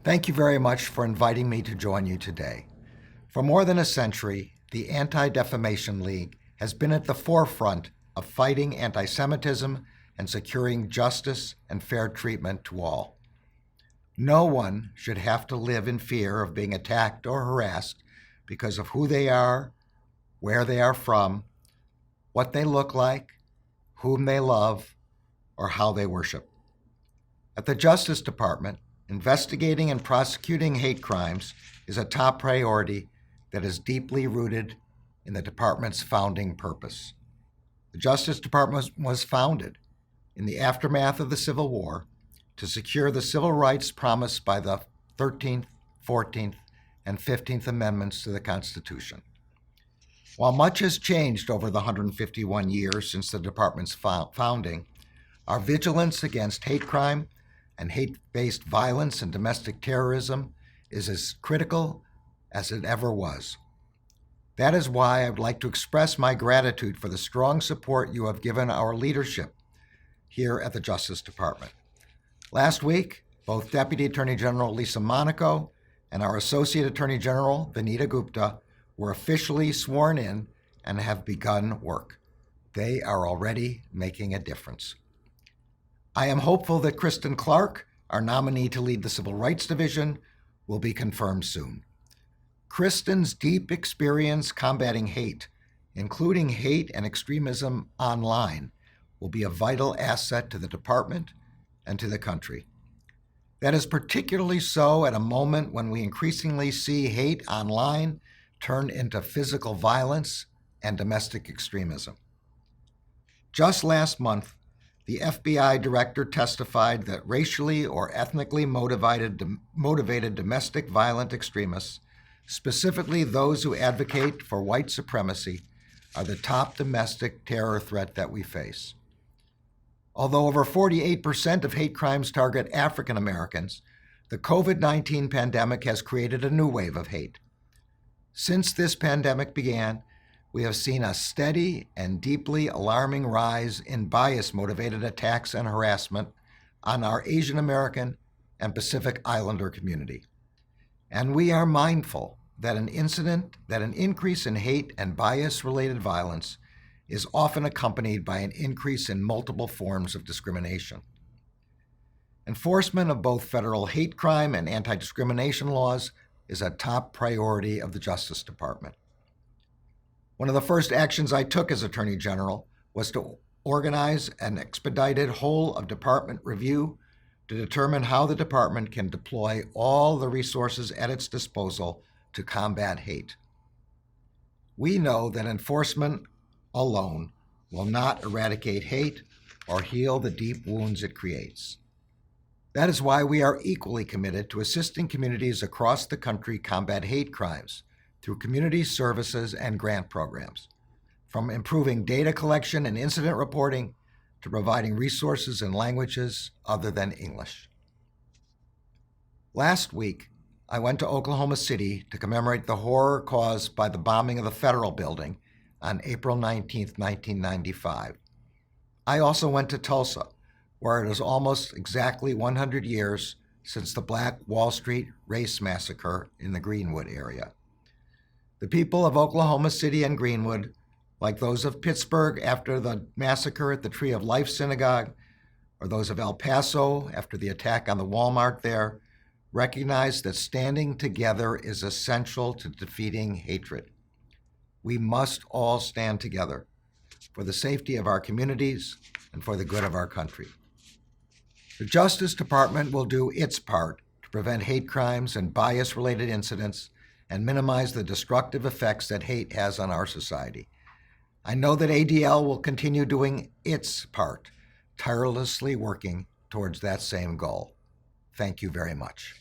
Thank you very much for inviting me to join you today. For more than a century, the Anti-Defamation League has been at the forefront of fighting anti-Semitism and securing justice and fair treatment to all. No one should have to live in fear of being attacked or harassed because of who they are, where they are from, what they look like, whom they love, or how they worship. At the Justice Department, investigating and prosecuting hate crimes is a top priority that is deeply rooted in the department's founding purpose. The Justice Department was founded in the aftermath of the Civil War to secure the civil rights promised by the 13th, 14th, and 15th Amendments to the Constitution. While much has changed over the 151 years since the department's founding, our vigilance against hate crime and hate-based violence and domestic terrorism is as critical as it ever was. That is why I would like to express my gratitude for the strong support you have given our leadership here at the Justice Department. Last week, both Deputy Attorney General Lisa Monaco and our Associate Attorney General Vanita Gupta were officially sworn in and have begun work. They are already making a difference. I am hopeful that Kristen Clarke, our nominee to lead the Civil Rights Division, will be confirmed soon. Kristen's deep experience combating hate, including hate and extremism online, will be a vital asset to the department and to the country. That is particularly so at a moment when we increasingly see hate online turn into physical violence and domestic extremism. Just last month, the FBI director testified that racially or ethnically motivated domestic violent extremists, specifically those who advocate for white supremacy, are the top domestic terror threat that we face. Although over 48% of hate crimes target African Americans, the COVID-19 pandemic has created a new wave of hate. Since this pandemic began, we have seen a steady and deeply alarming rise in bias-motivated attacks and harassment on our Asian American and Pacific Islander community. And we are mindful that an increase in hate and bias-related violence is often accompanied by an increase in multiple forms of discrimination. Enforcement of both federal hate crime and anti-discrimination laws is a top priority of the Justice Department. One of the first actions I took as Attorney General was to organize an expedited whole-of-department review to determine how the department can deploy all the resources at its disposal to combat hate. We know that enforcement alone will not eradicate hate or heal the deep wounds it creates. That is why we are equally committed to assisting communities across the country combat hate crimes through community services and grant programs, from improving data collection and incident reporting to providing resources in languages other than English. Last week, I went to Oklahoma City to commemorate the horror caused by the bombing of the Federal Building on April 19, 1995. I also went to Tulsa, where it is almost exactly 100 years since the Black Wall Street race massacre in the Greenwood area. The people of Oklahoma City and Greenwood, like those of Pittsburgh after the massacre at the Tree of Life Synagogue, or those of El Paso after the attack on the Walmart there, recognize that standing together is essential to defeating hatred. We must all stand together for the safety of our communities and for the good of our country. The Justice Department will do its part to prevent hate crimes and bias-related incidents and minimize the destructive effects that hate has on our society. I know that ADL will continue doing its part, tirelessly working towards that same goal. Thank you very much.